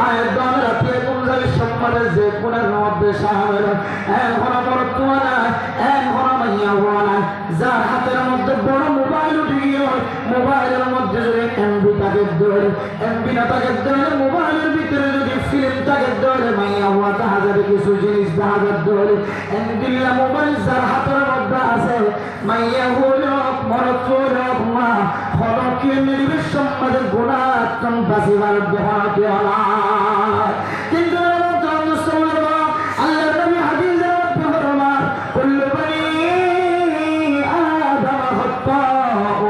মায়ের দল রাতে গুণাগারের সম্মানে যে গুণের মধ্যে সাহাবের এখন আমার তোমার এখন মাইয়া হওয়া না যার হাতের মধ্যে বড় মোবাইল উঠে গিয়ে মোবাইলের মধ্যে যদি এমবি তাকে ধরে এমবি না তাকে ধরে মোবাইলের ভিতরে যদি ফিল্ম তাকে ধরে মাইয়া হওয়া দেখা যাবে কিছু জিনিস দেখা যাবে ধরে এমবিল্লা মোবাইল যার হাতের মধ্যে আছে মাইয়া হল মরত মা হলকে নির্বিশ সম্মানের গুণা বাঁচিবার দেখাতে হলা কিন্তু আল্লাহ নবী হাদিসে ফরমান কুল্লু বনি আদম খাত্তাউ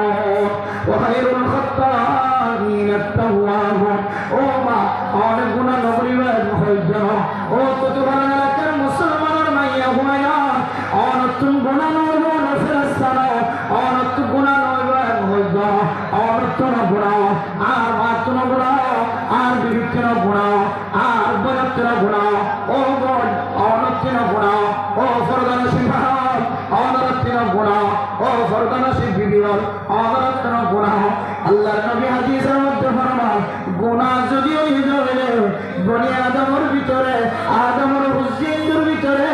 ওয়া খায়রুল খাত্তাইন আত-তাওয়াবুন ও মা অনেক গুনাহ নবীর হইজ ও কতবার এলাকার মুসলমানের মাইয়া হুমায়া অনতুন গুনাহ নবীর ফেরেশতারা অনত গুনাহ নবীর হইজ অনতুন গুনাহ আর মাতুন গুনাহ আর বিবিত্র গুনাহ আর বরত্র গুনাহ ও গড অনতুন গুনাহ ও ফরদানশীল ভাব অনরত্ন গুনাহ ও ফরদানশীল বিবির অনরত্ন গুনাহ আল্লাহর নবী হাদিসের মধ্যে ফরমান গুনাহ যদি ওই ধরে বনি আদমের ভিতরে আদমের হুজুরের ভিতরে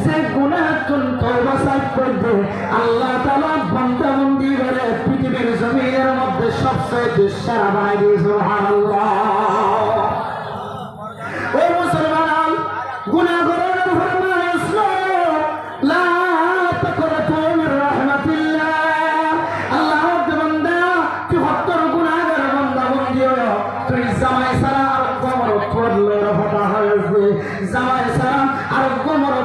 যে গুনাহ তওবা সাইড করবে আল্লাহ তাআলা বান্দা বন্দি করে পৃথিবীর জমিনের মধ্যে সবচেয়ে সেরা বানাই দিয়ে সুবহানাল্লাহ ও মুসলমান গুনাহ করার ফরমান ইসলাম লা তাকরাতু মির রাহমাতিল্লাহ আল্লাহ বান্দা তুই হত্তর গুনাহগার বান্দা বন্দি হলো তুই জামাই সারা আর কমর করলে হতা হয়েছে জামাই সারা আর কমর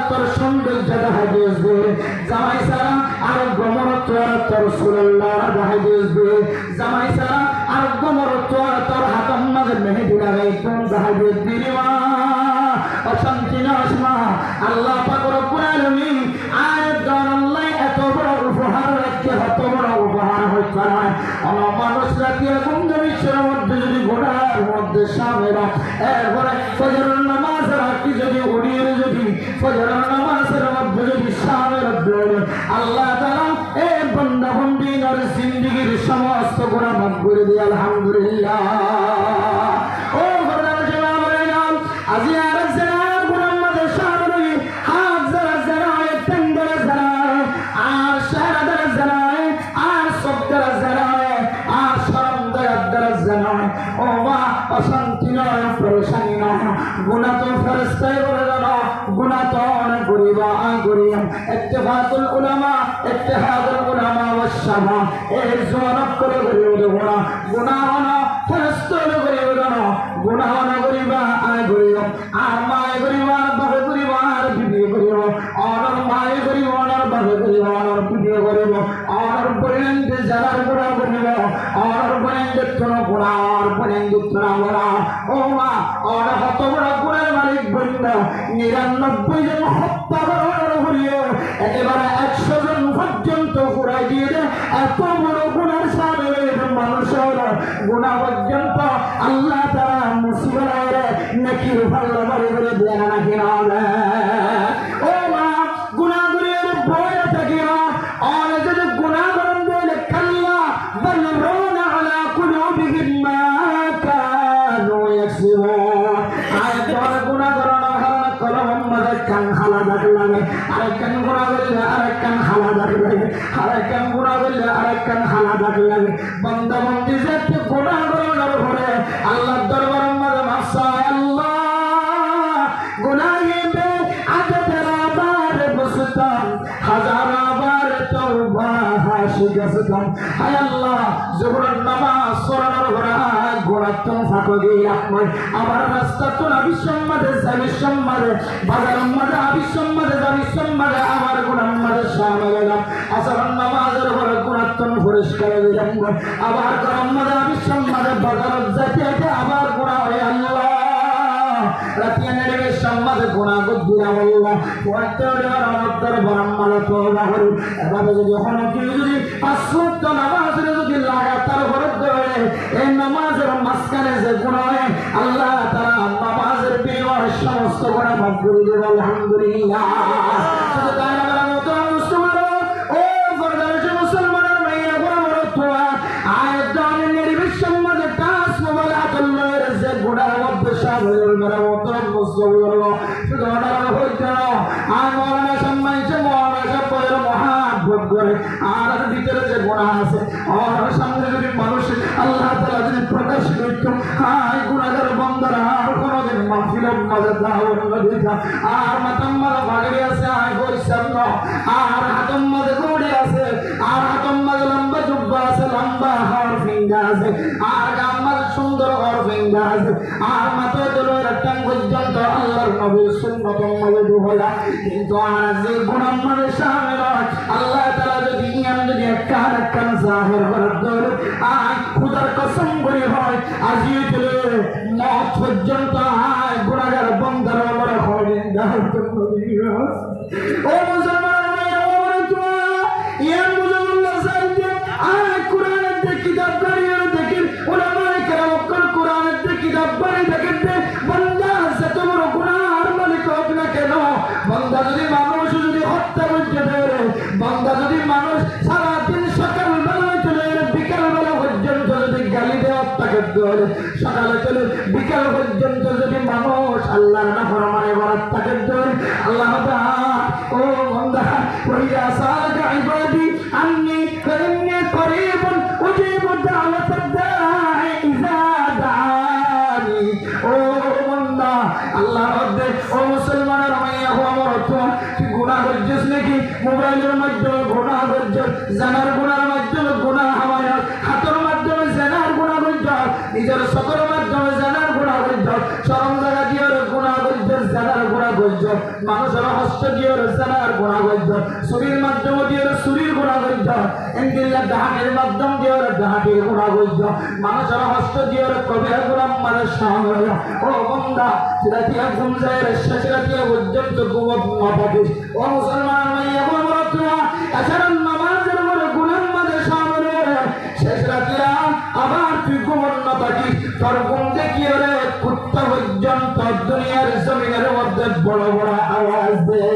তোর সৌন্দর্য দেখা দিয়েছে জামাই সারা আর কমর তোর সুরাল্লাহ দেখা দিয়েছে জামাই সারা আর কমর তোর হাতের মাঝে মেহেদি লাগাই কোন দেখা দিয়েছে অশান্তি নাসমা আল্লাহ পাক রব্বুল আলামিন আয়াত আল্লাহ এত বড় উপহার রাখছে এত বড় উপহার হচ্ছে না মানুষ রাখিয়া গুঞ্জ বিশ্বের মধ্যে যদি ঘোড়ার মধ্যে সামেরা এরপরে ফজরের নামাজ রাখি যদি উড়িয়ে যদি ফজরের নামাজের মধ্যে যদি সামের আল্লাহ তাআলা এই বান্দা বান্দির জিন্দেগীর সমস্ত গুনাহ মাফ করে দিয়ে আলহামদুলিল্লাহ ও ঘোড়ার জনাব আজি আর জানার গুনাহ মধ্যে সামনে হাত যারা জানায় তঙ্গরা জানায় আর শাহাদাত জানায় আর সবদারা জানায় আর শরম দয়াদার জানায় ও মা অশান্তি নয় পরেশানি নয় গুনাহ তো ফেরেশতায় বলে জানো গুনাহ তো অনেক গরিবা গরিম ইত্তেফাকুল উলামা ইত্তেহাদুল উলামা ওয়াস শামা এই জোয়ারত করে গুনাহ গুনাহ না ফেরেশতায় করে জানো গুনাহ না গরিবা গরিব আর মায় গরিব আর বাবা গরিব আর বিবি গরিব আর মায় গরিব আর বাবা গরিব আর বিবি গরিব আর বরেন্দ্র যারা গুনাহ গরিব আর বরেন্দ্র তোর গুনাহ আর বরেন্দ্র তোর গুনাহ ও মা আর কত বড় গুনাহের মালিক বন্ধা 99 জন হত্যা করার হলিও একেবারে 100 জন পর্যন্ত ঘুরাই দিয়ে দেয় এত বড় গুনার সামনে মানুষের গুনাহ পর্যন্ত আল্লাহ তাআলা মুসিবত নাকি ভালো করে করে দেয় নাকি না ও মা গুনাহ করে ভয় থাকে না আর যদি গুনাহ করেন বলে কাল্লা বালরুনা আলা কুলুবিহিম মা কানু ইয়াকসিবুন আয় তোর গুনাহ করার কারণে কলম মধ্যে কান খালা লাগলামে আর কান গুনাহ করলে আর কান খালা লাগলামে আর কান গুনাহ করলে আর কান খালা লাগলামে বান্দা বান্দি যেতে গুনাহ করার পরে আল্লাহর দরবারে মধ্যে মাফসা আল্লাহ গুনাহে বে আদরা বার বসতাম হাজার বার তওবা হাসিগাসতাম হায় আল্লাহ জোহরের নামাজ পড়ার পরে গোড়া তো ফাঁকো দিয়ে রাখবে আমার রাস্তা তো আবিসম্মাদে জাবিসম্মাদে বাজার মাঝে আবিসম্মাদে জাবিসম্মাদে আমার গুনাহ মাঝে শামিল হলাম আসরের নামাজের পরে গোড়া তো পরিষ্কার হয়ে যাব আবার গরম মাঝে আবিসম্মাদে বাজার যেতে আবার গোড়া হয়ে আল্লাহ রাতিয়া নেড়ে সম্মাদে গুনাহ গুদিনা আল্লাহ ওয়াতে রহমতের বরমাল তোবা করু এভাবে যদি হলো কি যদি পাঁচওয়াক্ত নামাজের যদি লাগাতার ভরত ধরে এই নামাজের মাঝখানে যে গুনাহ হয় আল্লাহ তাআলা নামাজের বিনিময়ে সমস্ত গুনাহ মাফ করে দেবে আলহামদুলিল্লাহ শুধু তাই না মতো মুসলমান ও ফরদার মুসলমানের মাইয়া গুনাহ মরতোয়া আয়াত দানের নির্বিশ সম্মাদে তাস মোবাইল আল্লাহর যে গুনাহ মধ্যে বুজুর্গ মেরা মোহতরম বুজুর্গ শুধু অর্ডার হইতে না আর মৌলানা সম্মানিত মৌলানা সাহেবের মহাভোগ করে আর ভিতরে যে গুনাহ আছে আর সামনে যদি মানুষ আল্লাহ তাআলা যদি প্রকাশ করত হায় গুনাহগার বান্দারা আর কোনদিন মাহফিলের মাঝে দাওয়াত দিতা আর মাথার মাঝে ভাগড়ি আছে আয় কইছেন না আর হাতের মাঝে ঘড়ি আছে আর হাতের মাঝে লম্বা জুব্বা আছে লম্বা হর ফিঙ্গা আছে আর গাম মাঝে সুন্দর হর ফিঙ্গা আছে আর মাথায় দলের টাং পর্যন্ত আল্লাহর নবীর সুন্নত মাঝে ডুবলা কিন্তু আর যে গুনাহ মানে শামিল আল্লাহ তাআলা যদি ইয়ান যদি একটা জাহির করে দলে আয় খুদার কসম করে হয় আজিয়ে চলে মত পর্যন্ত আয় গুনাহগার বান্দারা আমরা হবেন দাওয়াত নবী ও মুসলমান ও তোমরা ইয়ান মুসলমান সাইতে আয় কোরআনের কিতাব পড়িয়ে দেখেন উলামায়ে কেরাম কোরআনের কিতাব পড়ে দেখেন বান্দা যত বড় গুনাহর মালিক হোক না কেন বান্দা যদি মানুষ যদি হত্যা করতে পারে বান্দা যদি মানুষ সারা দিন সকাল বেলা চলে বিকাল বেলা পর্যন্ত যদি গালি দেওয়া তাকে ধরে সকালে চলে বিকাল পর্যন্ত যদি মানুষ আল্লাহর নাফরমানি করা তাকে ধরে আল্লাহ ও বান্দা ওয়া সালাকা ইবাদি আন্নী ফাইন্নী করিবুন উজিবু দাওয়াতাদ দাঈ ইযা দাআনি ও বান্দা আল্লাহ রব্বে ও মুসলমানের মাইয়া হো আমার তো কি গুনাহ করছিস নাকি মোবাইলের মাধ্যমে গুনাহ করছিস জানার গুনার মাধ্যমে গুনাহ হয় হাতের মাধ্যমে জানার গুনাহ করছিস নিজের সকলের মাধ্যমে জানার গুনাহ করছিস শরম জায়গা দিয়ে গুনাহ করছিস জানার গুনাহ করছিস মানুষের হস্ত দিয়ে জানার গুনাহ করছিস শরীর মাধ্যমে দিয়ে শরীর গুনাহ করছিস ইনকিল্লা ডাহাতের মাধ্যম দিয়ে ডাহাতের গুনাহ করছিস মানুষের হস্ত দিয়ে কবিরা গুনাহ মানে শামিল ও বান্দা সেটা দিয়ে ঘুম যায় সেটা দিয়ে পর্যন্ত ঘুমত না পাবি ও মুসলমান মাইয়া বলবো তোরা এছাড়া নামাজের পরে গুনার মাঝে শামিল শেষ রাতিয়া আবার তুই ঘুমত না পাবি তোর ঘুম দেখিয়ে রে কুত্তা পর্যন্ত দুনিয়ার জমিনের মধ্যে বড় বড় আওয়াজ দে